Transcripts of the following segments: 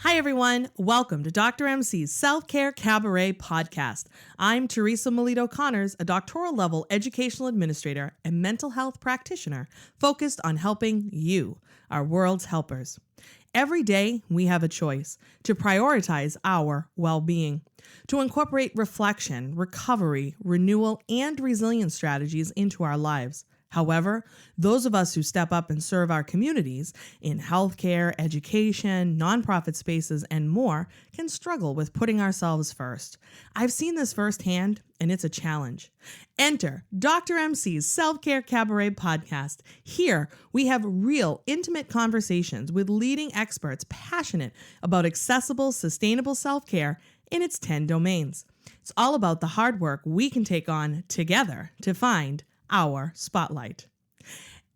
Hi, everyone. Welcome to Dr. MC's Self-Care Cabaret podcast. I'm Teresa Melito-Conners, a doctoral level educational administrator and mental health practitioner focused on helping you, our world's helpers. Every day, we have a choice to prioritize our well-being, to incorporate reflection, recovery, renewal, and resilience strategies into our lives. However, those of us who step up and serve our communities in healthcare, education, nonprofit spaces, and more can struggle with putting ourselves first. I've seen this firsthand, and it's a challenge. Enter Dr. MC's Self-Care Cabaret podcast. Here, we have real, intimate conversations with leading experts passionate about accessible, sustainable self-care in its 10 domains. It's all about the hard work we can take on together to find our spotlight.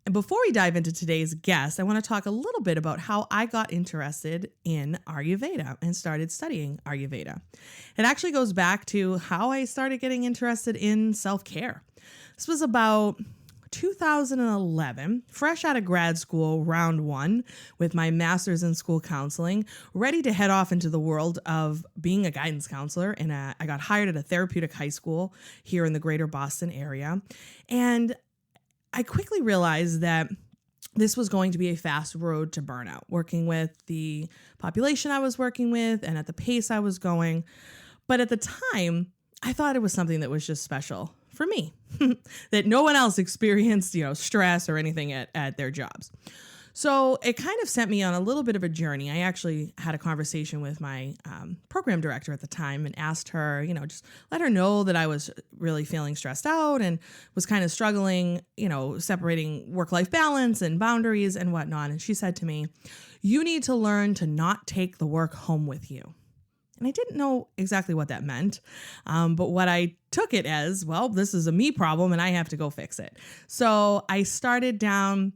And before we dive into today's guest, I want to talk a little bit about how I got interested in Ayurveda and started studying Ayurveda. It actually goes back to how I started getting interested in self-care. This was about 2011, fresh out of grad school, round one, with my master's in school counseling, ready to head off into the world of being a guidance counselor. And I got hired at a therapeutic high school here in the greater Boston area. And I quickly realized that this was going to be a fast road to burnout, working with the population I was working with and at the pace I was going. But at the time, I thought it was something that was just special for me, that no one else experienced, stress or anything at their jobs. So it kind of sent me on a little bit of a journey. I actually had a conversation with my program director at the time and asked her, just let her know that I was really feeling stressed out and was kind of struggling, separating work-life balance and boundaries and whatnot. And she said to me, "You need to learn to not take the work home with you." And I didn't know exactly what that meant, but what I took it as, well, this is a me problem and I have to go fix it. So I started down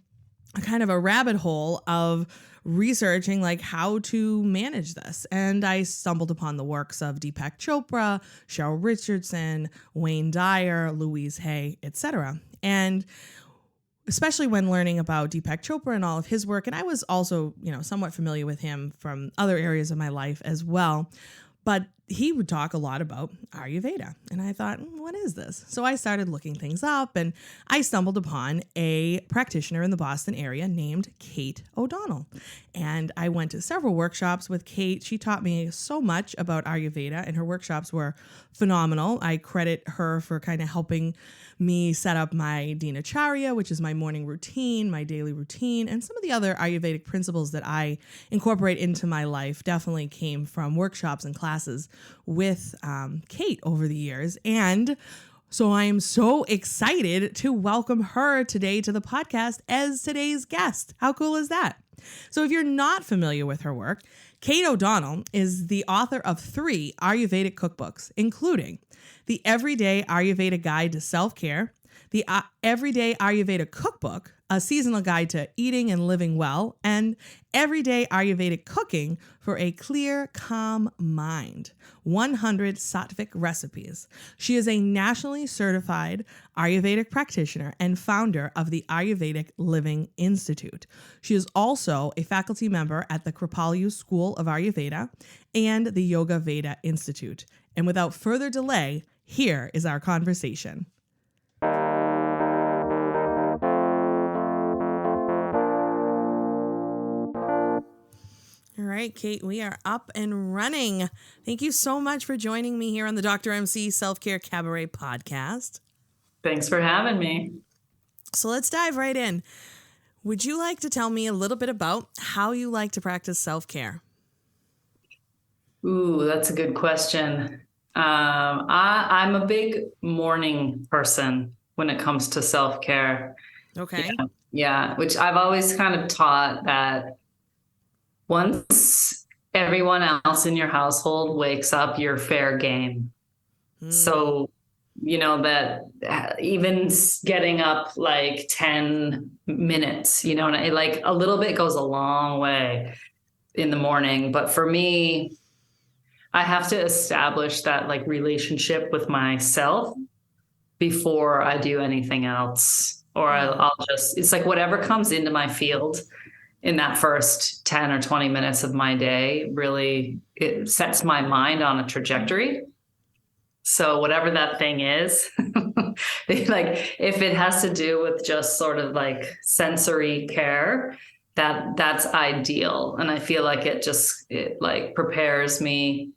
a kind of a rabbit hole of researching how to manage this. And I stumbled upon the works of Deepak Chopra, Cheryl Richardson, Wayne Dyer, Louise Hay, etc. And especially when learning about Deepak Chopra and all of his work. And I was also, somewhat familiar with him from other areas of my life as well. But he would talk a lot about Ayurveda. And I thought, what is this? So I started looking things up and I stumbled upon a practitioner in the Boston area named Kate O'Donnell. And I went to several workshops with Kate. She taught me so much about Ayurveda and her workshops were phenomenal. I credit her for kind of helping me set up my dinacharya, which is my morning routine, my daily routine, and some of the other Ayurvedic principles that I incorporate into my life definitely came from workshops and classes with Kate over the years. And so I am so excited to welcome her today to the podcast as today's guest. How cool is that? So if you're not familiar with her work, Kate O'Donnell is the author of 3 Ayurvedic cookbooks, including the Everyday Ayurveda Guide to Self-Care, the Everyday Ayurveda Cookbook, a seasonal guide to eating and living well, and Everyday Ayurvedic Cooking for a Clear, Calm Mind, 100 Sattvic Recipes. She is a nationally certified Ayurvedic practitioner and founder of the Ayurvedic Living Institute. She is also a faculty member at the Kripalu School of Ayurveda and the Yoga Veda Institute. And without further delay, here is our conversation. All right, Kate, we are up and running. Thank you so much for joining me here on the Dr. MC Self-Care Cabaret podcast. Thanks for having me. So let's dive right in. Would you like to tell me a little bit about how you like to practice self-care? Ooh, that's a good question. I'm a big morning person when it comes to self-care. Okay. Yeah, which I've always kind of taught that once everyone else in your household wakes up, you're fair game. So, that even getting up 10 minutes, like a little bit goes a long way in the morning. But for me, I have to establish that relationship with myself before I do anything else, or I'll just, it's whatever comes into my field in that first 10 or 20 minutes of my day, really, it sets my mind on a trajectory. So whatever that thing is, like if it has to do with just sort of like sensory care, that's ideal. And I feel like it like prepares me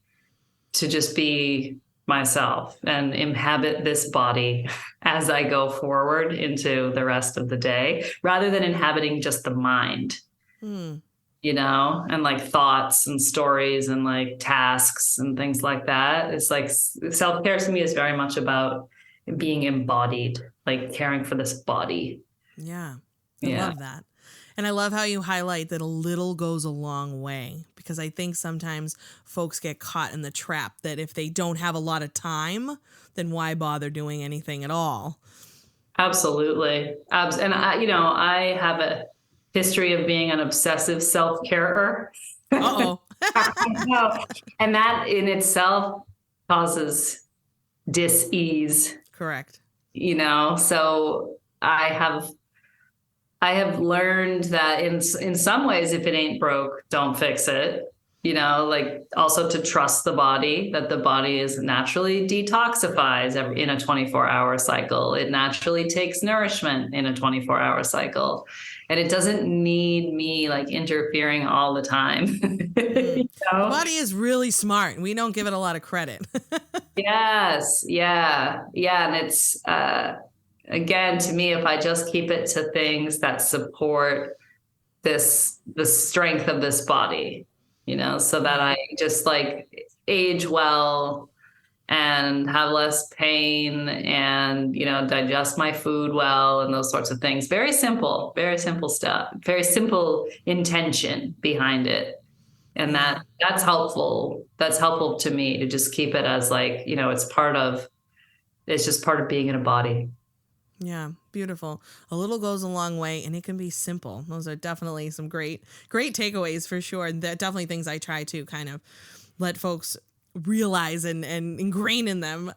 to just be myself and inhabit this body as I go forward into the rest of the day, rather than inhabiting just the mind, you know, and like thoughts and stories and like tasks and things like that. It's like self-care to me is very much about being embodied, like caring for this body. Yeah. I love that. And I love how you highlight that a little goes a long way, because I think sometimes folks get caught in the trap that if they don't have a lot of time, then why bother doing anything at all? Absolutely. And I have a history of being an obsessive self-carer. Uh-oh. And that in itself causes dis-ease. Correct. You know, so I have learned that in some ways, if it ain't broke, don't fix it. You know, like also to trust the body, that the body is naturally detoxifies in a 24-hour cycle. It naturally takes nourishment in a 24-hour cycle. And it doesn't need me like interfering all the time. You know? The body is really smart, and we don't give it a lot of credit. Yes. Yeah. And it's, again, to me, if I just keep it to things that support the strength of this body, you know, so that I just like age well and have less pain and, you know, digest my food well and those sorts of things. Very simple stuff, very simple intention behind it. And that's helpful. That's helpful to me to just keep it as like, you know, it's just part of being in a body. Yeah, beautiful. A little goes a long way, and it can be simple. Those are definitely some great takeaways for sure. And they're definitely things I try to kind of let folks realize and ingrain in them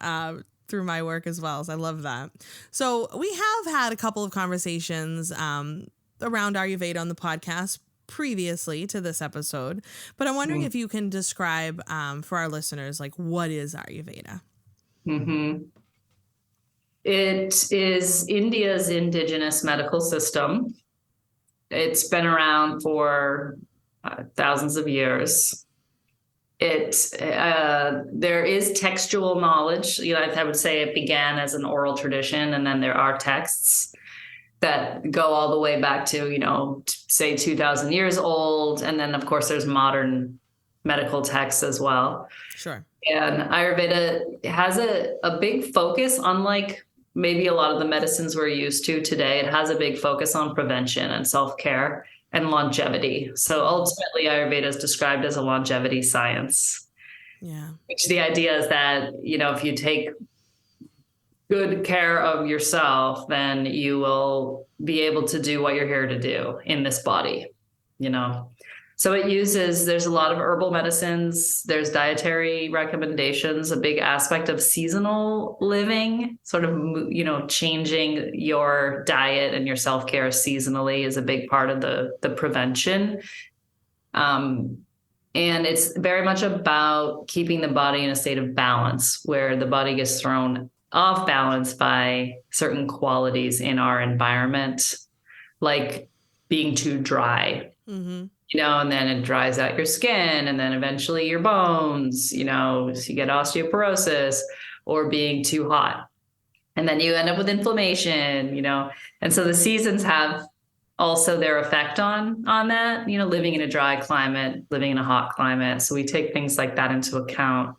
through my work as well. So I love that. So we have had a couple of conversations around Ayurveda on the podcast previously to this episode, but I'm wondering if you can describe for our listeners, like, what is Ayurveda? Mm-hmm. It is India's indigenous medical system. It's been around for thousands of years. There is textual knowledge. You know, I would say it began as an oral tradition, and then there are texts that go all the way back to, you know, say 2,000 years old. And then, of course, there's modern medical texts as well. Sure. And Ayurveda has a big focus, unlike maybe a lot of the medicines we're used to today. It has a big focus on prevention and self-care and longevity. So ultimately, Ayurveda is described as a longevity science. Yeah. Which the idea is that, you know, if you take good care of yourself, then you will be able to do what you're here to do in this body, you know. So there's a lot of herbal medicines, there's dietary recommendations, a big aspect of seasonal living, sort of, you know, changing your diet and your self-care seasonally is a big part of the prevention. And it's very much about keeping the body in a state of balance, where the body gets thrown off balance by certain qualities in our environment, like being too dry. Mm-hmm. You know, and then it dries out your skin, and then eventually your bones, you know, so you get osteoporosis, or being too hot. And then you end up with inflammation, you know. And so the seasons have also their effect on that, you know, living in a dry climate, living in a hot climate. So we take things like that into account.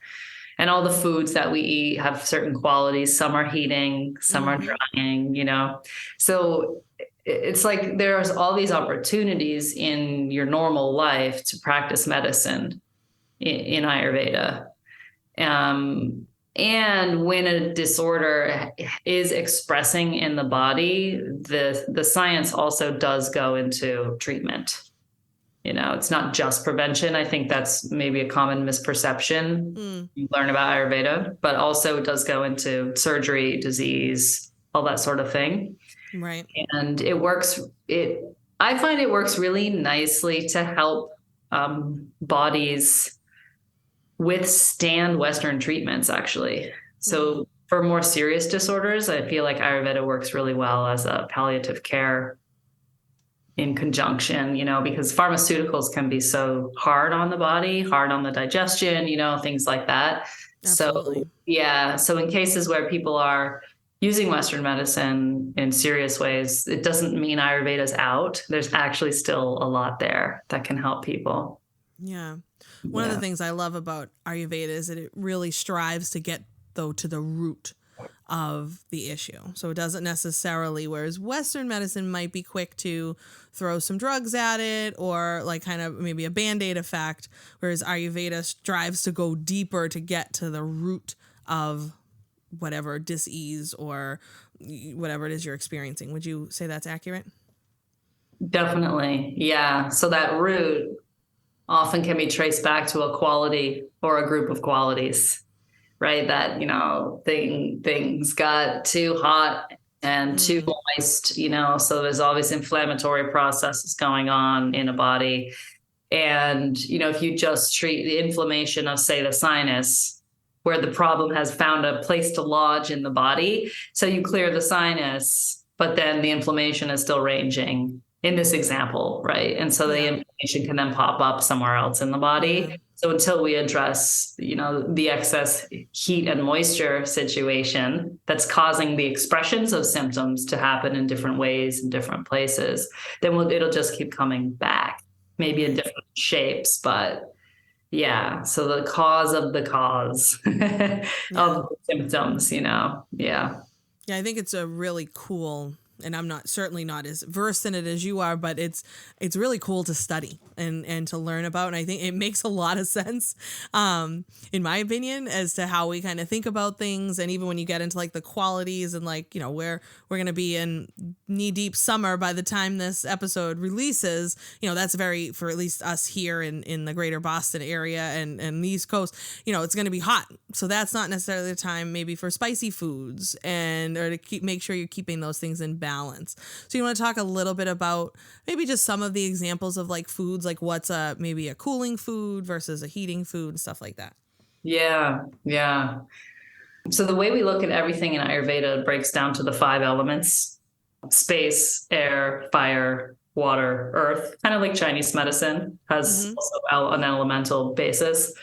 And all the foods that we eat have certain qualities. Some are heating, some are drying, you know. So it's like there's all these opportunities in your normal life to practice medicine in Ayurveda. And when a disorder is expressing in the body, the science also does go into treatment. You know, it's not just prevention. I think that's maybe a common misperception. You learn about Ayurveda, but also it does go into surgery, disease, all that sort of thing. Right. And it works. I find it works really nicely to help bodies withstand Western treatments, actually. So for more serious disorders, I feel like Ayurveda works really well as a palliative care in conjunction, because pharmaceuticals can be so hard on the body, hard on the digestion, things like that. Absolutely. So, yeah. So in cases where people are using Western medicine in serious ways, it doesn't mean Ayurveda's out. There's actually still a lot there that can help people. Yeah. One of the things I love about Ayurveda is that it really strives to get, though, to the root of the issue. So it doesn't necessarily, whereas Western medicine might be quick to throw some drugs at it or like kind of maybe a Band-Aid effect, whereas Ayurveda strives to go deeper to get to the root of whatever dis-ease or whatever it is you're experiencing. Would you say that's accurate? Definitely. Yeah. So that root often can be traced back to a quality or a group of qualities, right? That, things got too hot and too moist, so there's always inflammatory processes going on in a body. And, if you just treat the inflammation of, say, the sinus, where the problem has found a place to lodge in the body, so you clear the sinus, but then the inflammation is still ranging in this example, right? And so the inflammation can then pop up somewhere else in the body. So until we address, the excess heat and moisture situation that's causing the expressions of symptoms to happen in different ways in different places, then it'll just keep coming back, maybe in different shapes. But yeah, so the cause of the cause of the symptoms, Yeah. Yeah, I think it's a really cool, and I'm certainly not as versed in it as you are, but it's really cool to study and to learn about. And I think it makes a lot of sense, in my opinion, as to how we kind of think about things. And even when you get into like the qualities and like, we're going to be in knee deep summer by the time this episode releases, that's very, for at least us here in the greater Boston area and the East Coast, it's going to be hot. So that's not necessarily the time maybe for spicy foods or to make sure you're keeping those things in balance. So you want to talk a little bit about maybe just some of the examples of like foods, like what's maybe a cooling food versus a heating food and stuff like that. Yeah. Yeah. So the way we look at everything in Ayurveda breaks down to the 5 elements: space, air, fire, water, earth, kind of like Chinese medicine has also an elemental basis.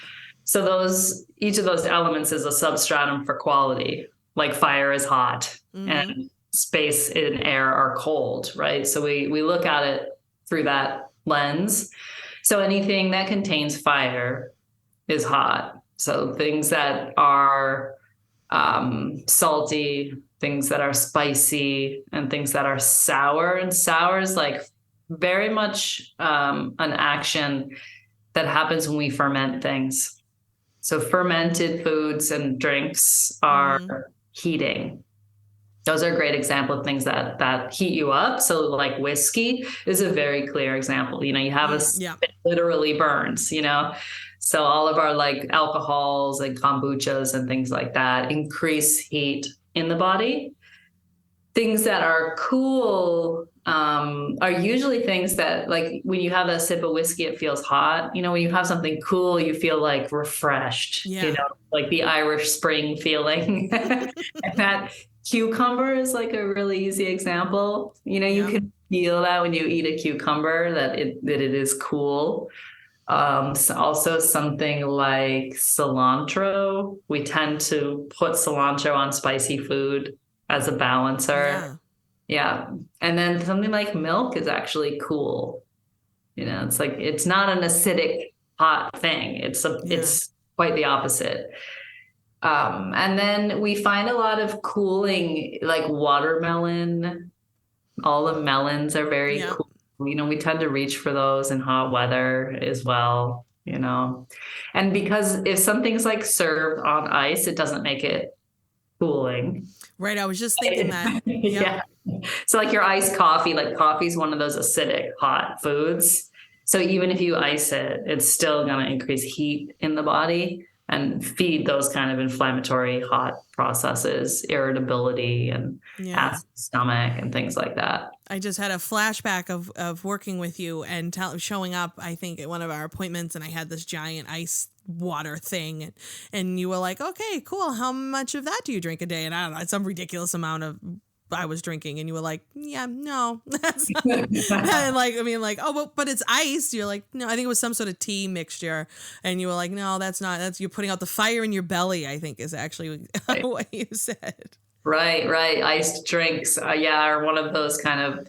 So each of those elements is a substratum for quality, like fire is hot and space and air are cold, right? So we look at it through that lens. So anything that contains fire is hot. So things that are salty, things that are spicy, and things that are sour. And sour is like very much an action that happens when we ferment things. So fermented foods and drinks are heating. Those are a great example of things that heat you up. So like whiskey is a very clear example. You have it literally burns, So all of our like alcohols and kombuchas and things like that increase heat in the body. Things that are cool are usually things that, like, when you have a sip of whiskey, it feels hot. When you have something cool, you feel like refreshed, like the Irish Spring feeling. And that cucumber is like a really easy example. You can feel that when you eat a cucumber, that it is cool. So also something like cilantro. We tend to put cilantro on spicy food as a balancer. Yeah. And then something like milk is actually cool. It's like, it's not an acidic hot thing. It's quite the opposite. And then we find a lot of cooling, like watermelon. All the melons are very cool. We tend to reach for those in hot weather as well, and because if something's like served on ice, it doesn't make it cooling. Right. I was just thinking that. Yeah. So like your iced coffee, like coffee is one of those acidic hot foods. So even if you ice it, it's still going to increase heat in the body. and feed those kind of inflammatory hot processes, irritability and acid stomach and things like that. I just had a flashback of working with you and showing up, I think, at one of our appointments, and I had this giant ice water thing, and you were like, okay, cool. How much of that do you drink a day? And I don't know, some ridiculous amount of I was drinking, and you were like, yeah, no, that's not. And oh, but it's ice. You're like, no, I think it was some sort of tea mixture. And you were like, no, that's not, you're putting out the fire in your belly, I think is actually what you said. Right. Iced drinks, are one of those kind of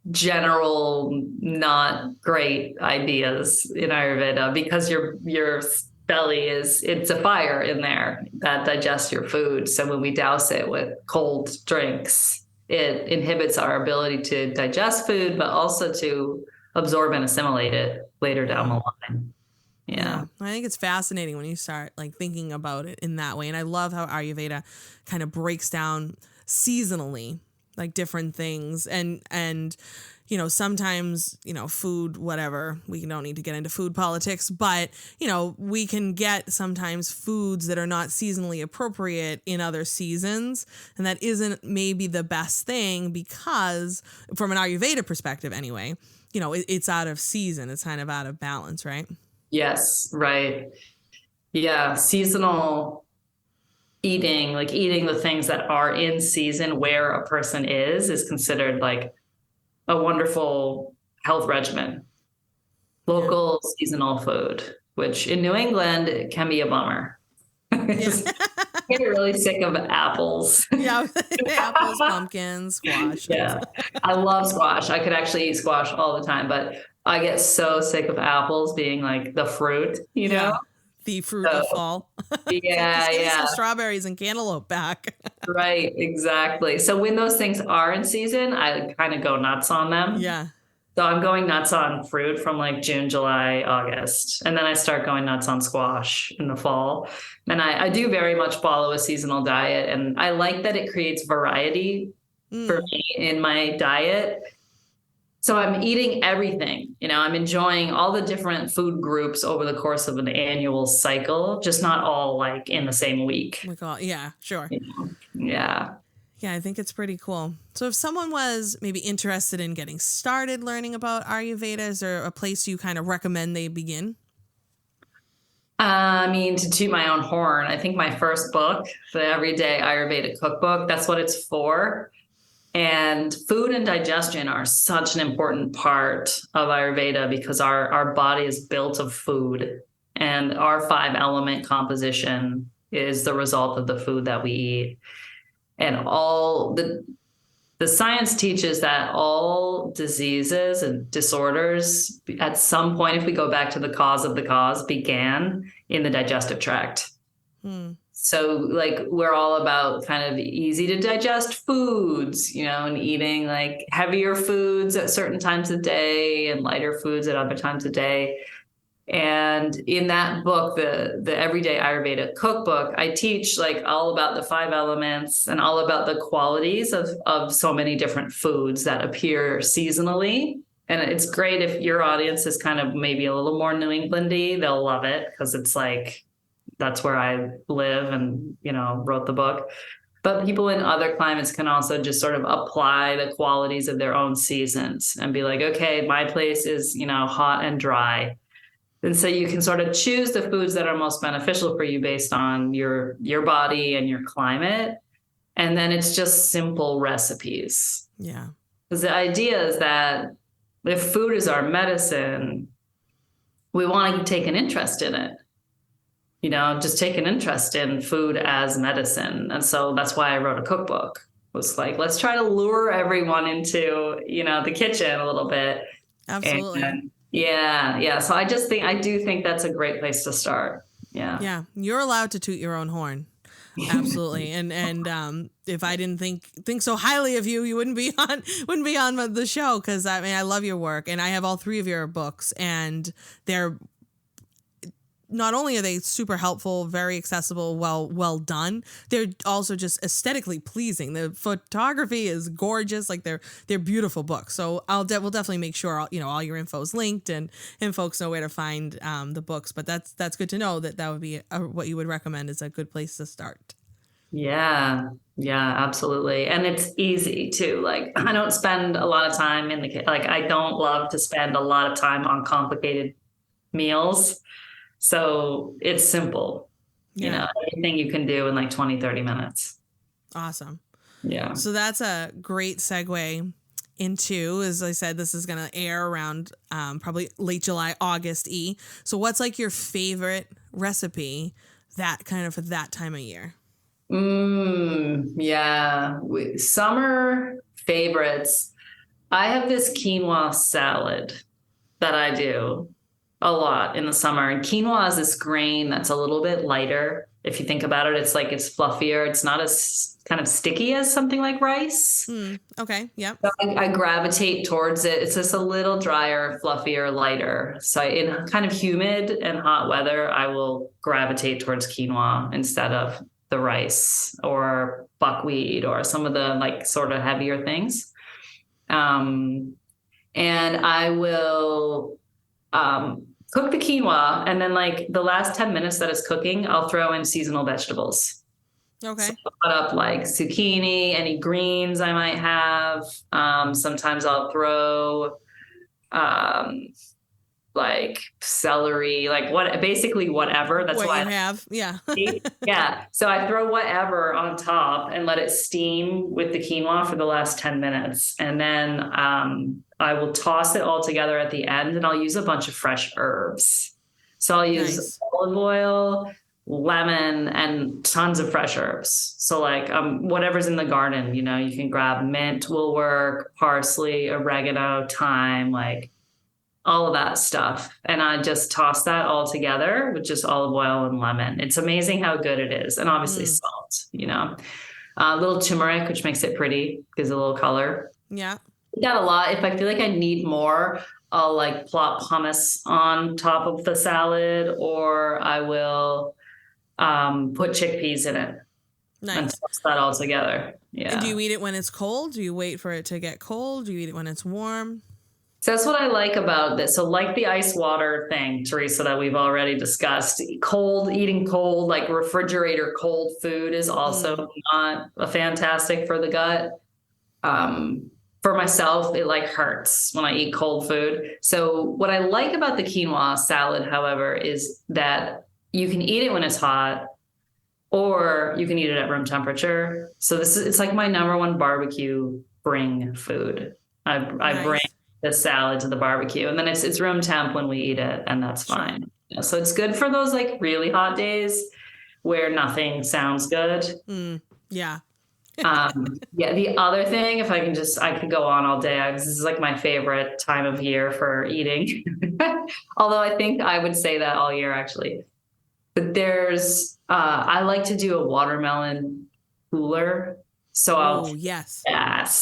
general, not great ideas in Ayurveda, because your belly it's a fire in there that digests your food. So when we douse it with cold drinks, it inhibits our ability to digest food, but also to absorb and assimilate it later down the line. Yeah. I think it's fascinating when you start like thinking about it in that way. And I love how Ayurveda kind of breaks down seasonally, like different things. And sometimes, food, whatever, we don't need to get into food politics, but, we can get sometimes foods that are not seasonally appropriate in other seasons. And that isn't maybe the best thing because from an Ayurveda perspective, anyway, it's out of season. It's kind of out of balance, right? Yes. Right. Yeah. Seasonal eating, like eating the things that are in season where a person is considered like a wonderful health regimen. Local seasonal food, which in New England can be a bummer. I get really sick of apples. Yeah, apples, pumpkins, squash. Yeah, I love squash. I could actually eat squash all the time, but I get so sick of apples being like the fruit, you know? The fruit of fall. Yeah, some strawberries and cantaloupe back. Right, exactly. So when those things are in season, I kind of go nuts on them. Yeah. So I'm going nuts on fruit from like June, July, August. And then I start going nuts on squash in the fall. And I do very much follow a seasonal diet. And I like that it creates variety for me in my diet. So I'm eating everything, I'm enjoying all the different food groups over the course of an annual cycle, just not all like in the same week. Yeah, sure. Yeah. Yeah, I think it's pretty cool. So if someone was maybe interested in getting started learning about Ayurveda, is there a place you kind of recommend they begin? To toot my own horn, I think my first book, the Everyday Ayurveda Cookbook, that's what it's for. And food and digestion are such an important part of Ayurveda because our body is built of food, and our 5-element composition is the result of the food that we eat. And all the science teaches that all diseases and disorders at some point, if we go back to the cause of the cause, began in the digestive tract. So like we're all about kind of easy to digest foods, and eating like heavier foods at certain times of day and lighter foods at other times of day. And in that book, the Everyday Ayurveda Cookbook, I teach like all about the 5 elements and all about the qualities of so many different foods that appear seasonally. And it's great if your audience is kind of maybe a little more New Englandy, they'll love it because it's like, that's where I live and, wrote the book. But people in other climates can also just sort of apply the qualities of their own seasons and be like, okay, my place is, hot and dry. And so you can sort of choose the foods that are most beneficial for you based on your body and your climate. And then it's just simple recipes. Yeah. Because the idea is that if food is our medicine, we want to take an interest in it. Just take an interest in food as medicine. And so that's why I wrote a cookbook. It was like, let's try to lure everyone into, the kitchen a little bit. Absolutely. And, yeah. So I do think that's a great place to start. Yeah. Yeah. You're allowed to toot your own horn. Absolutely. And if I didn't think so highly of you, you wouldn't be on the show. Cause I love your work and I have all 3 of your books and they're not only are they super helpful, very accessible, well done, they're also just aesthetically pleasing. The photography is gorgeous. Like they're beautiful books. So we'll definitely make sure all your info is linked and folks know where to find the books. But that's good to know that would be what you would recommend is a good place to start. Yeah, absolutely. And it's easy too. Like I don't spend a lot of time I don't love to spend a lot of time on complicated meals. So it's simple, anything you can do in like 20, 30 minutes. Awesome. Yeah. So that's a great segue into, as I said, this is going to air around probably late July, August-y. So what's like your favorite recipe that kind of for that time of year? Yeah. Summer favorites. I have this quinoa salad that I do a lot in the summer. And quinoa is this grain that's a little bit lighter. If you think about it, it's fluffier. It's not as kind of sticky as something like rice. Okay. Yep. So I gravitate towards it. It's just a little drier, fluffier, lighter. So in kind of humid and hot weather, I will gravitate towards quinoa instead of the rice or buckwheat or some of the like sort of heavier things. And I will cook the quinoa, and then like the last 10 minutes that it's cooking, I'll throw in seasonal vegetables. Okay. So I'll put up like zucchini, any greens I might have. Sometimes I'll throw like celery, like basically whatever. That's what why you have. Yeah. Yeah. So I throw whatever on top and let it steam with the quinoa for the last 10 minutes. And then I will toss it all together at the end, and I'll use a bunch of fresh herbs. So I'll use olive oil, lemon, and tons of fresh herbs. So like whatever's in the garden, you can grab mint will work, parsley, oregano, thyme, like all of that stuff. And I just toss that all together with just olive oil and lemon. It's amazing how good it is. And obviously salt, a little turmeric, which makes it pretty, gives a little color. Yeah. That a lot. If I feel like I need more, I'll like plop hummus on top of the salad, or I will put chickpeas in it. Nice. And toss that all together. Yeah. And do you eat it when it's cold? Do you wait for it to get cold? Do you eat it when it's warm? So that's what I like about this. So like the ice water thing, Teresa, that we've already discussed, eating cold, like refrigerator cold food is also not fantastic for the gut. For myself, it like hurts when I eat cold food. So what I like about the quinoa salad, however, is that you can eat it when it's hot, or you can eat it at room temperature. So it's like my number one barbecue bring food. I bring the salad to the barbecue, and then it's room temp when we eat it, and that's fine. So it's good for those like really hot days where nothing sounds good. Yeah. The other thing, if I could go on all day, this is like my favorite time of year for eating. Although I think I would say that all year actually. But there's, I like to do a watermelon cooler. So yes,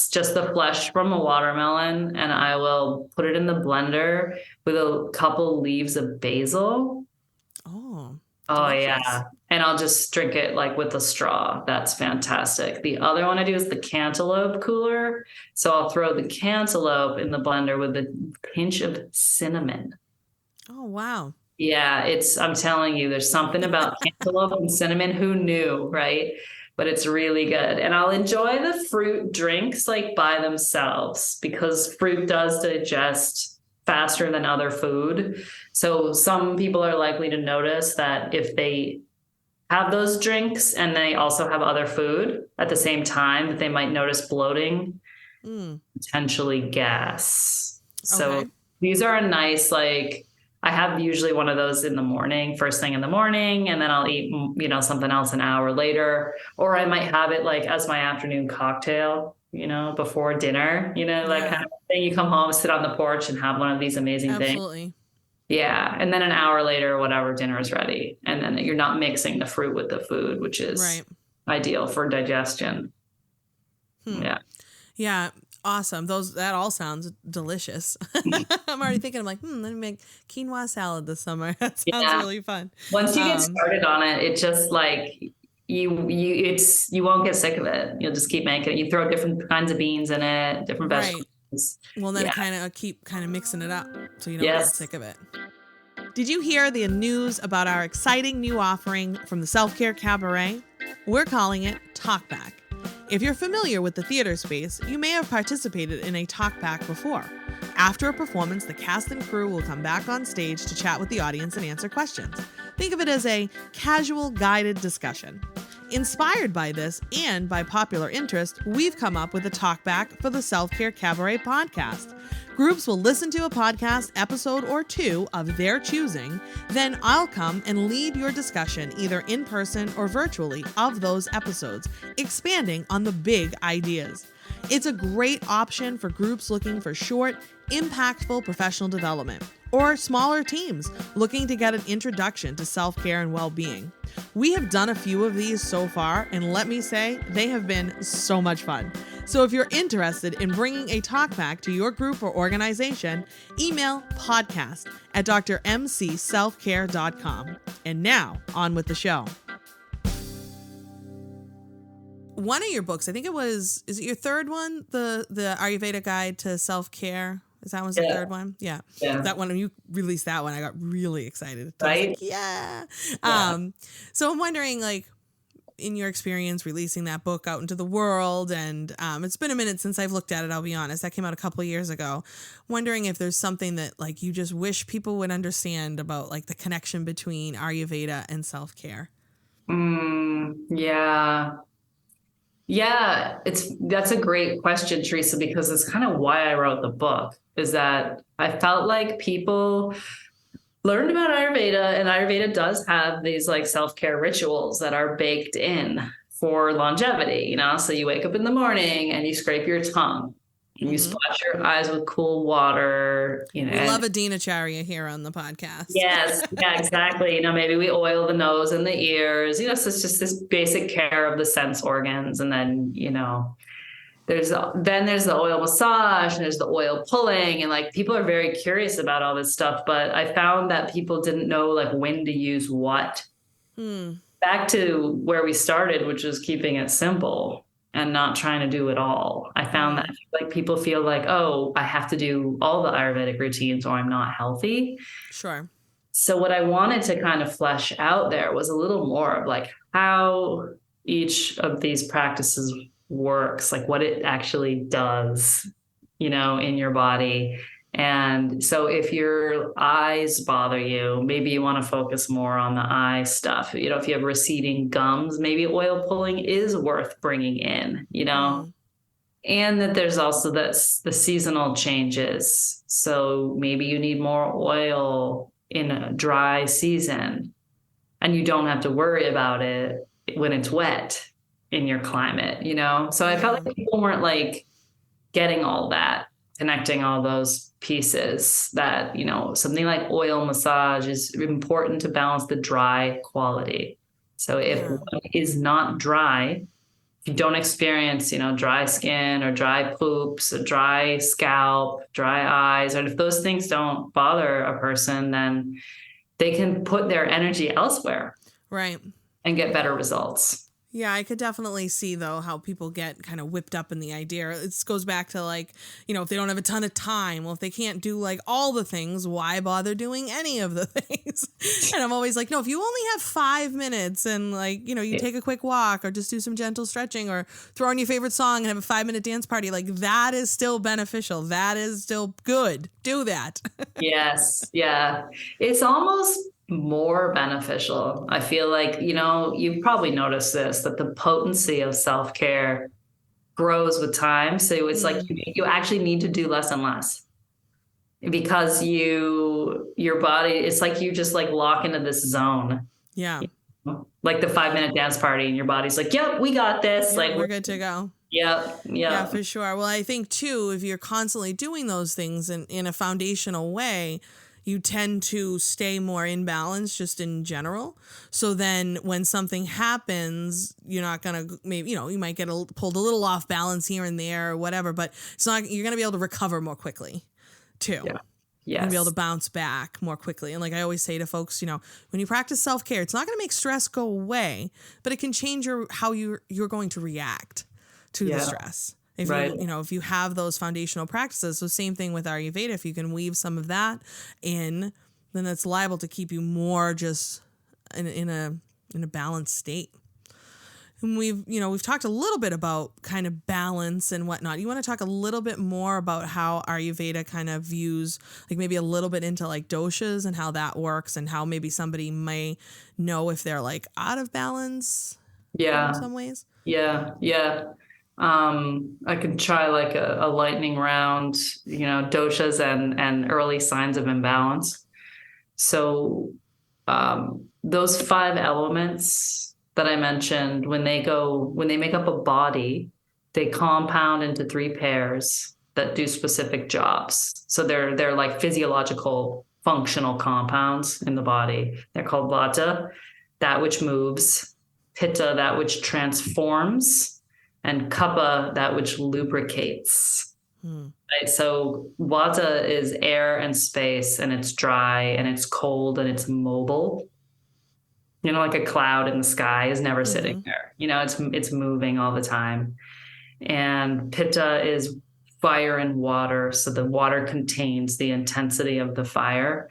just the flesh from a watermelon, and I will put it in the blender with a couple leaves of basil. Oh yeah. And I'll just drink it like with a straw. That's fantastic. The other one I do is the cantaloupe cooler. So I'll throw the cantaloupe in the blender with a pinch of cinnamon. Oh, wow. Yeah, I'm telling you, there's something about cantaloupe and cinnamon. Who knew, right? But it's really good. And I'll enjoy the fruit drinks like by themselves, because fruit does digest faster than other food. So some people are likely to notice that if they have those drinks and they also have other food at the same time, that they might notice bloating, potentially gas. So these are a nice, like, I have usually one of those in the morning, first thing in the morning, and then I'll eat, something else an hour later, or I might have it like as my afternoon cocktail, before kind of thing. You come home, sit on the porch and have one of these amazing things. Yeah. And then an hour later, whatever, dinner is ready. And then you're not mixing the fruit with the food, which is ideal for digestion. Yeah. Awesome. That all sounds delicious. I'm already thinking, I'm like, let me make quinoa salad this summer. That sounds really fun. Once you get started on it, it just like you won't get sick of it. You'll just keep making it. You throw different kinds of beans in it, different vegetables. Well, then it keep mixing it up so you don't get sick of it. Did you hear the news about our exciting new offering from the Self-Care Cabaret? We're calling it Talkback. If you're familiar with the theater space, you may have participated in a talkback before. After a performance, the cast and crew will come back on stage to chat with the audience and answer questions. Think of it as a casual, guided discussion. Inspired by this and by popular interest, we've come up with a talkback for the Self-Care Cabaret podcast. Groups will listen to a podcast episode or two of their choosing, then I'll come and lead your discussion either in person or virtually of those episodes, expanding on the big ideas. It's a great option for groups looking for short, impactful professional development, or smaller teams looking to get an introduction to self-care and well-being. We have done a few of these so far, and let me say, they have been so much fun. So if you're interested in bringing a talkback to your group or organization, email podcast@drmcselfcare.com. And now, on with the show. One of your books, I think is it your third one? The Ayurveda Guide to Self-Care? Is that the third one? Yeah. That one, when you released that one, I got really excited. Right? So I'm wondering, like, in your experience releasing that book out into the world, and it's been a minute since I've looked at it, I'll be honest. That came out a couple of years ago. Wondering if there's something that, like, you just wish people would understand about, like, the connection between Ayurveda and self-care. Yeah, that's a great question, Teresa, because it's kind of why I wrote the book, is that I felt like people learned about Ayurveda, and Ayurveda does have these like self-care rituals that are baked in for longevity, so you wake up in the morning and you scrape your tongue and you splash your eyes with cool water, We love a dinacharya here on the podcast. Yes, yeah, exactly. Maybe we oil the nose and the ears, so it's just this basic care of the sense organs. And then, there's the oil massage and there's the oil pulling, and like people are very curious about all this stuff, but I found that people didn't know like when to use what. Back to where we started, which was keeping it simple and not trying to do it all. I found that like people feel like, oh, I have to do all the Ayurvedic routines or I'm not healthy. Sure. So what I wanted to kind of flesh out there was a little more of like how each of these practices works, like what it actually does, in your body. And so if your eyes bother you, maybe you want to focus more on the eye stuff. If you have receding gums, maybe oil pulling is worth bringing in, and that there's also the seasonal changes. So maybe you need more oil in a dry season and you don't have to worry about it when it's wet in your climate, So I felt like people weren't like getting all that, connecting all those pieces that, something like oil massage is important to balance the dry quality. So if one is not dry, if you don't experience, dry skin or dry poops, or dry scalp, dry eyes, and if those things don't bother a person, then they can put their energy elsewhere. Right. And get better results. Yeah, I could definitely see, though, how people get kind of whipped up in the idea. It goes back to, like, if they don't have a ton of time, well, if they can't do, like, all the things, why bother doing any of the things? And I'm always like, no, if you only have 5 minutes and, like, you take a quick walk or just do some gentle stretching or throw on your favorite song and have a 5-minute dance party, like, that is still beneficial. That is still good. Do that. Yes. Yeah. It's almost more beneficial. I feel like, you've probably noticed this, that the potency of self-care grows with time. So it's like you actually need to do less and less because your body, it's like you just like lock into this zone. Yeah. Like the 5-minute dance party and your body's like, yep, we got this. Yep, like we're good to go. Yeah, for sure. Well, I think too, if you're constantly doing those things in a foundational way, you tend to stay more in balance just in general. So then when something happens, you're not going to, maybe, you might get pulled a little off balance here and there or whatever, but it's not, you're going to be able to recover more quickly too. Yeah. You're going to be able to bounce back more quickly. And like I always say to folks, when you practice self-care, it's not going to make stress go away, but it can change how you're going to react to the stress. If if you have those foundational practices, so same thing with Ayurveda, if you can weave some of that in, then that's liable to keep you more just in a balanced state. And we've talked a little bit about kind of balance and whatnot. You want to talk a little bit more about how Ayurveda kind of views, like maybe a little bit into like doshas and how that works, and how maybe somebody may know if they're like out of balance in some ways? Yeah. I could try like a lightning round, doshas and early signs of imbalance. So those 5 elements that I mentioned, when they make up a body, they compound into 3 pairs that do specific jobs. So they're like physiological functional compounds in the body. They're called vata, that which moves, pitta, that which transforms, and kapha, that which lubricates. Right? So vata is air and space, and it's dry and it's cold and it's mobile. Like a cloud in the sky is never sitting there. It's moving all the time. And pitta is fire and water. So the water contains the intensity of the fire.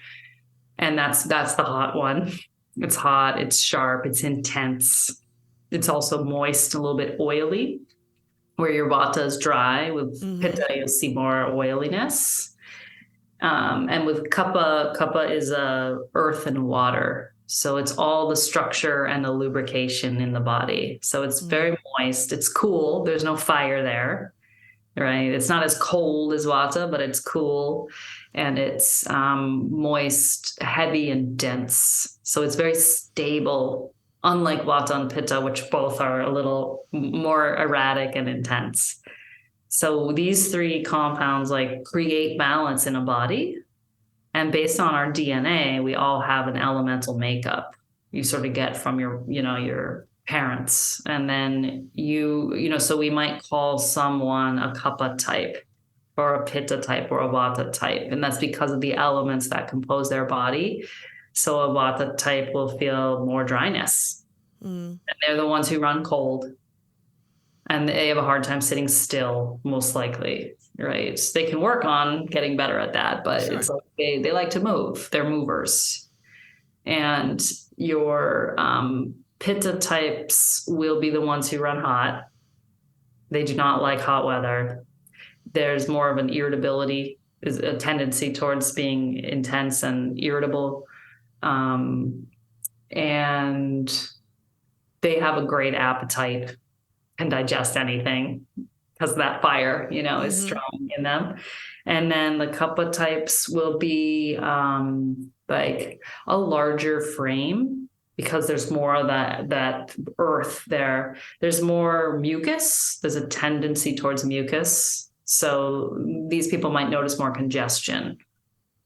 And that's the hot one. It's hot, it's sharp, it's intense. It's also moist, a little bit oily, where your vata is dry. With pitta, you'll see more oiliness. And with kapha is earth and water. So it's all the structure and the lubrication in the body. So it's very moist. It's cool. There's no fire there, right? It's not as cold as vata, but it's cool. And it's moist, heavy, and dense. So it's very stable, unlike vata and pitta, which both are a little more erratic and intense. So these 3 compounds like create balance in a body. And based on our DNA, we all have an elemental makeup you sort of get from your parents. And then so we might call someone a kapha type or a pitta type or a vata type. And that's because of the elements that compose their body. So a vata type will feel more dryness. And they're the ones who run cold. And they have a hard time sitting still, most likely, right? So they can work on getting better at that, but it's like they like to move. They're movers. And your pitta types will be the ones who run hot. They do not like hot weather. There's more of an irritability, is a tendency towards being intense and irritable. And they have a great appetite, can digest anything because that fire, is strong in them. And then the kapha types will be like a larger frame because there's more of that earth there. There's more mucus. There's a tendency towards mucus. So these people might notice more congestion,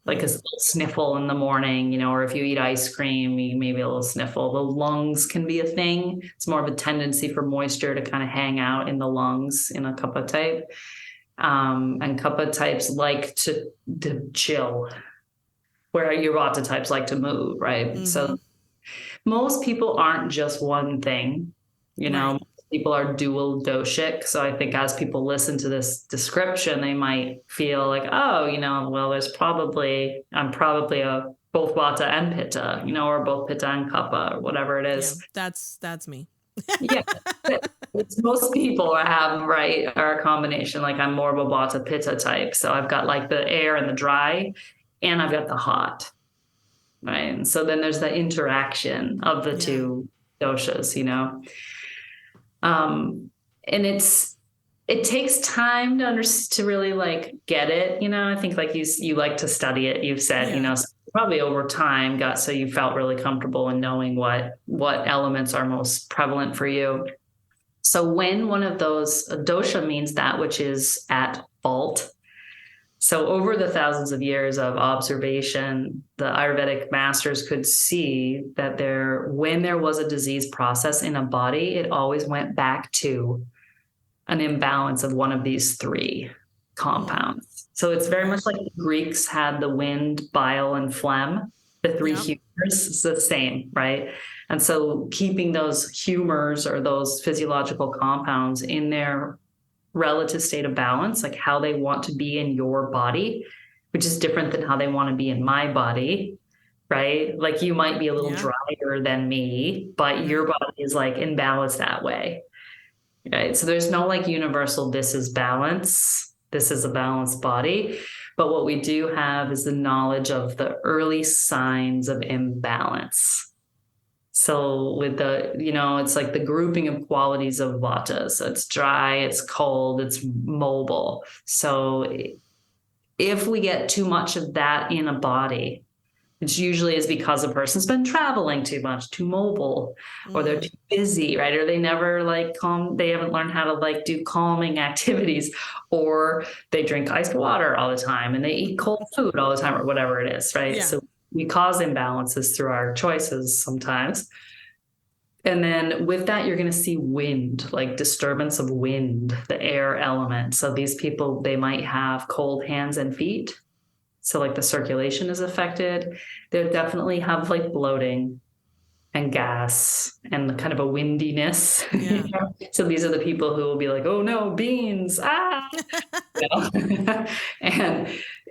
like a little sniffle in the morning, or if you eat ice cream, maybe a little sniffle. The lungs can be a thing. It's more of a tendency for moisture to kind of hang out in the lungs in a kapha type. And kapha types like to chill, where your vata types like to move, right? So most people aren't just one thing, Most people are dual doshic. So I think as people listen to this description, they might feel like, oh, well, I'm probably a both vata and pitta, or both pitta and kapha or whatever it is. Yeah, that's me. Yeah. It's most people are a combination. Like I'm more of a vata pitta type. So I've got like the air and the dry, and I've got the hot. Right. And so then there's the interaction of the 2 doshas, and it takes time to really like get it. I think like you like to study it. You've said, so probably over time so you felt really comfortable in knowing what elements are most prevalent for you. So when one of those, a dosha means that which is at fault. So over the thousands of years of observation, the Ayurvedic masters could see that when there was a disease process in a body, it always went back to an imbalance of one of these three compounds. So it's very much like the Greeks had the wind, bile, and phlegm, the three humors. It's the same, right? And so keeping those humors or those physiological compounds in their relative state of balance, like how they want to be in your body, which is different than how they want to be in my body, right? Like you might be a little drier than me, but your body is like in balance that way, right? So there's no like universal, this is balance, this is a balanced body. But what we do have is the knowledge of the early signs of imbalance. So with it's like the grouping of qualities of vata. So it's dry, it's cold, it's mobile. So if we get too much of that in a body, which usually is because a person's been traveling too much, too mobile, or they're too busy, right? Or they never they haven't learned how to do calming activities, or they drink iced water all the time and they eat cold food all the time, or whatever it is, right? So we cause imbalances through our choices sometimes. And then with that, you're going to see wind, like disturbance of wind, the air element. So these people, they might have cold hands and feet. So like the circulation is affected. They definitely have like bloating and gas and the kind of a windiness. So these are the people who will be like, oh no, beans,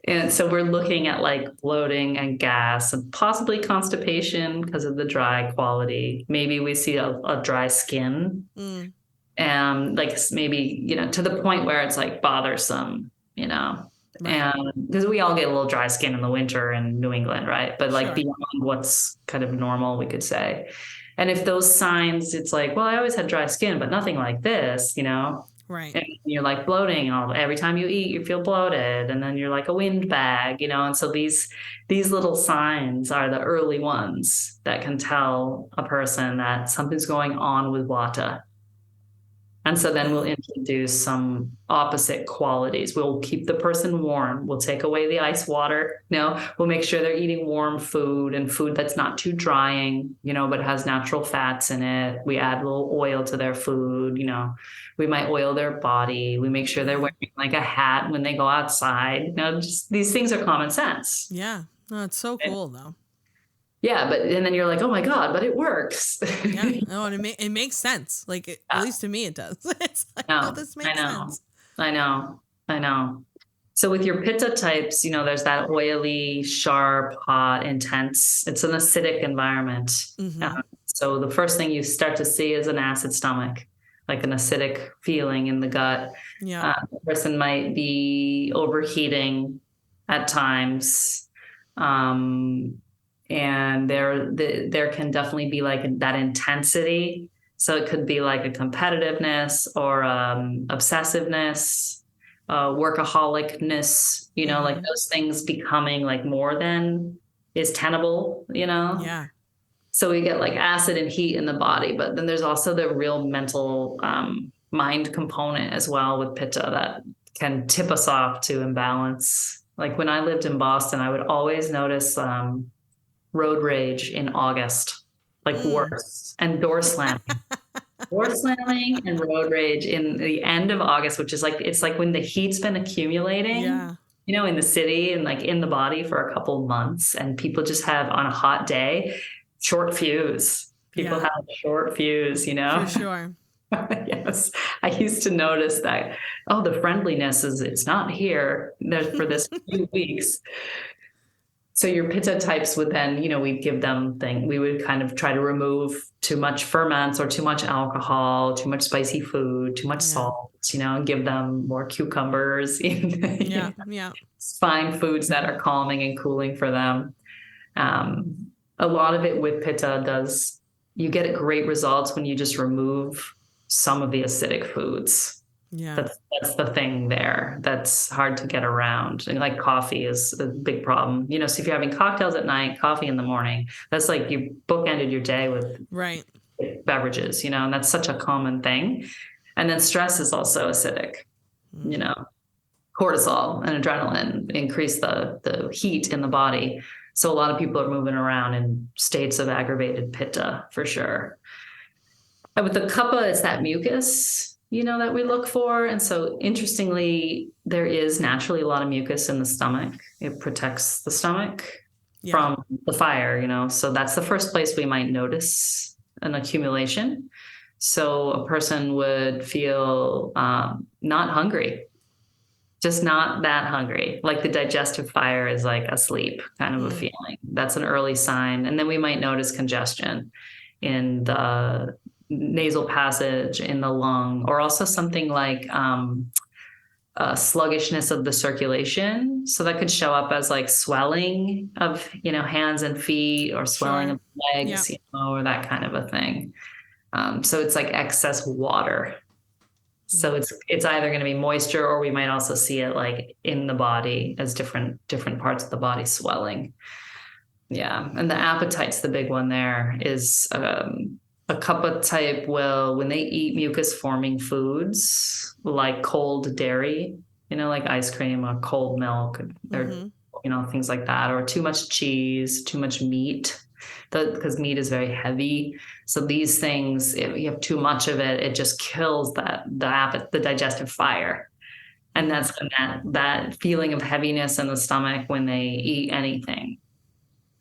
And so we're looking at like bloating and gas and possibly constipation because of the dry quality. Maybe we see a dry skin, and like maybe, to the point where it's like bothersome, and because we all get a little dry skin in the winter in New England, right? But like beyond what's kind of normal, we could say. And if those signs, it's like, well, I always had dry skin, but nothing like this, Right. And you're like bloating every time you eat, you feel bloated. And then you're like a wind bag, And so these little signs are the early ones that can tell a person that something's going on with vata. And so then we'll introduce some opposite qualities. We'll keep the person warm. We'll take away the ice water. We'll make sure they're eating warm food and food that's not too drying, but has natural fats in it. We add a little oil to their food. We might oil their body. We make sure they're wearing like a hat when they go outside. Just these things are common sense. Yeah. No, it's so cool though. Yeah, and then you're like, oh my God, but it works. And it makes sense. Like at least to me, it does. It's like, this makes sense. I know. So with your pitta types, there's that oily, sharp, hot, intense. It's an acidic environment. So the first thing you start to see is an acid stomach, like an acidic feeling in the gut. The person might be overheating at times. And there can definitely be like that intensity. So it could be like a competitiveness or obsessiveness, workaholicness, like those things becoming like more than is tenable, Yeah. So we get like acid and heat in the body, but then there's also the real mental mind component as well with pitta that can tip us off to imbalance. Like when I lived in Boston, I would always notice road rage in August, like worse, and door slamming. Door slamming and road rage in the end of August, which is like, it's like when the heat's been accumulating, in the city and like in the body for a couple months, and people just have on a hot day, short fuse. People have a short fuse, For sure. Yes. I used to notice that, the friendliness it's not here for this few weeks. So your pitta types would then, we'd give them we would kind of try to remove too much ferments or too much alcohol, too much spicy food, too much salt, and give them more cucumbers. Find foods that are calming and cooling for them. A lot of it with pitta you get great results when you just remove some of the acidic foods. Yeah. That's the thing there. That's hard to get around. And like coffee is a big problem. So if you're having cocktails at night, coffee in the morning, that's like you bookended your day with beverages, and that's such a common thing. And then stress is also acidic, cortisol and adrenaline, increase the heat in the body. So a lot of people are moving around in states of aggravated pitta for sure. And with the kapha, it's that mucus, that we look for. And so interestingly, there is naturally a lot of mucus in the stomach. It protects the stomach from the fire, so that's the first place we might notice an accumulation. So a person would feel not hungry, just not that hungry. Like the digestive fire is like asleep kind of a feeling. That's an early sign. And then we might notice congestion in the nasal passage, in the lung, or also something like sluggishness of the circulation. So that could show up as like swelling of, hands and feet, or swelling of legs, or that kind of a thing. So it's like excess water. So it's either going to be moisture, or we might also see it like in the body as different parts of the body swelling. Yeah. And the appetite's the big one there. Is a kapha type will, when they eat mucus forming foods like cold dairy, like ice cream or cold milk, or things like that, or too much cheese, too much meat, because meat is very heavy. So these things, if you have too much of it, it just kills the digestive fire. And that's when that feeling of heaviness in the stomach when they eat anything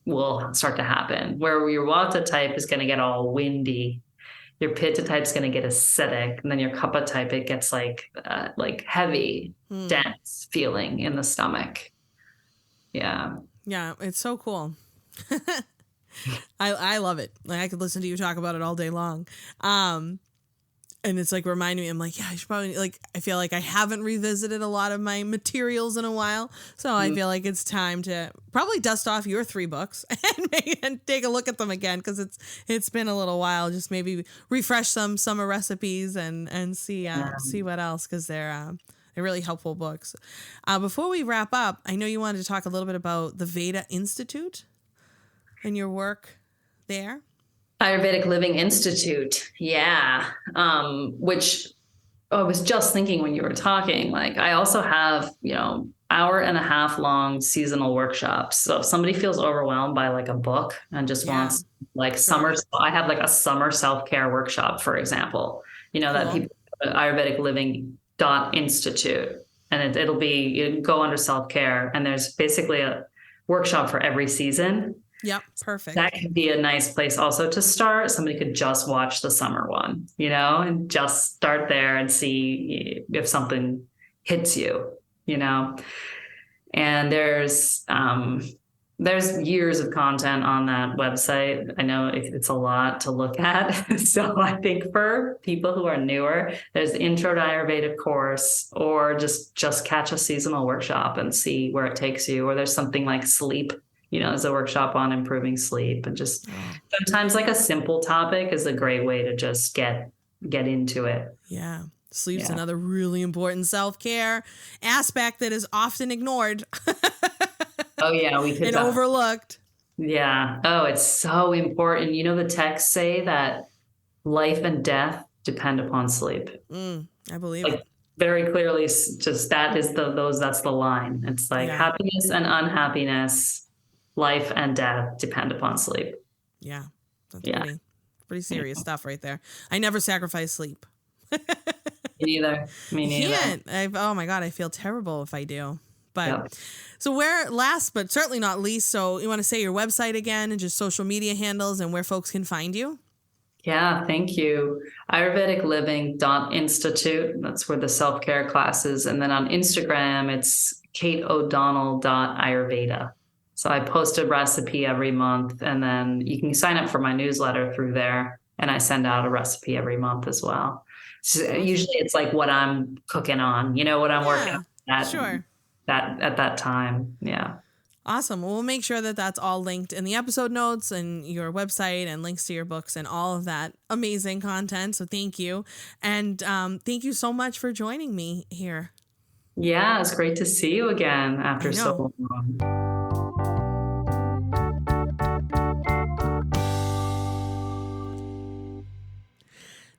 will start to happen. Where your vata type is going to get all windy, your pitta type is going to get acidic, and then your kapha type, it gets like heavy, dense feeling in the stomach. Yeah. Yeah, it's so cool. I love it. Like, I could listen to you talk about it all day long. And it's like reminding me, I'm like, yeah, I should probably, like, I feel like I haven't revisited a lot of my materials in a while. So I feel like it's time to probably dust off your 3 books and take a look at them again. Cause it's been a little while. Just maybe refresh some summer recipes and see what else. Cause they're really helpful books. Before we wrap up, I know you wanted to talk a little bit about the Veda Institute and your work there. Ayurvedic Living Institute. Yeah. Which I was just thinking when you were talking, like I also have, 1.5-hour long seasonal workshops. So if somebody feels overwhelmed by like a book and just wants like summer, I have like a summer self-care workshop, for example, that people Ayurvedic Living .institute, and it'll be, you go under self-care, and there's basically a workshop for every season. Yep. Perfect. That could be a nice place also to start. Somebody could just watch the summer one, and just start there and see if something hits you, and there's years of content on that website. I know it's a lot to look at. So I think for people who are newer, there's the Intro to Ayurveda course, or just catch a seasonal workshop and see where it takes you. Or there's something like sleep, there's a workshop on improving sleep, and just sometimes like a simple topic is a great way to just get into it. Yeah. Sleep's another really important self-care aspect that is often ignored. Oh yeah, we could and overlooked. Yeah. Oh, it's so important. The texts say that life and death depend upon sleep. I believe it. Very clearly, just that's the line. It's like happiness and unhappiness, life and death depend upon sleep. Yeah. That's pretty serious stuff right there. I never sacrifice sleep. Me neither. Oh my God, I feel terrible if I do. But so last but certainly not least, so you want to say your website again and just social media handles and where folks can find you? Yeah, thank you. Ayurvedic Living .institute. That's where the self-care classes. And then on Instagram, it's Kate O'Donnell .ayurveda. So I post a recipe every month, and then you can sign up for my newsletter through there. And I send out a recipe every month as well. So usually it's like what I'm cooking on, what I'm working on at that time. Yeah. Awesome. Well, we'll make sure that that's all linked in the episode notes and your website and links to your books and all of that amazing content. So thank you. And thank you so much for joining me here. Yeah, it's great to see you again after so long.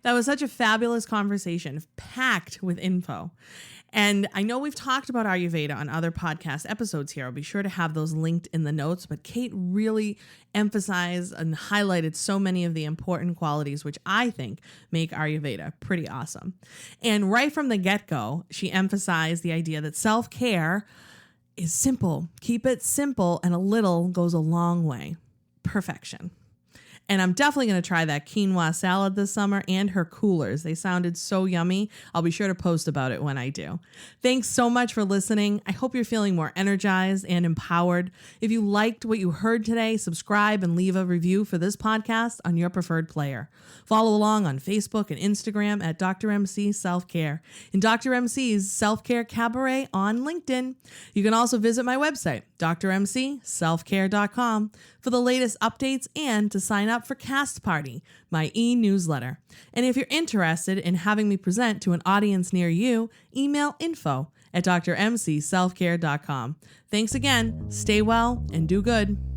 That was such a fabulous conversation, packed with info. And I know we've talked about Ayurveda on other podcast episodes here. I'll be sure to have those linked in the notes, but Kate really emphasized and highlighted so many of the important qualities, which I think make Ayurveda pretty awesome. And right from the get-go, she emphasized the idea that self-care is simple. Keep it simple, and a little goes a long way. Perfection. And I'm definitely going to try that quinoa salad this summer and her coolers. They sounded so yummy. I'll be sure to post about it when I do. Thanks so much for listening. I hope you're feeling more energized and empowered. If you liked what you heard today, subscribe and leave a review for this podcast on your preferred player. Follow along on Facebook and Instagram at Dr. MC Self-Care and Dr. MC's Self-Care Cabaret on LinkedIn. You can also visit my website, drmcselfcare.com, for the latest updates and to sign up for Cast Party, my e-newsletter. And if you're interested in having me present to an audience near you, email info@drmcselfcare.com. Thanks again, stay well, and do good.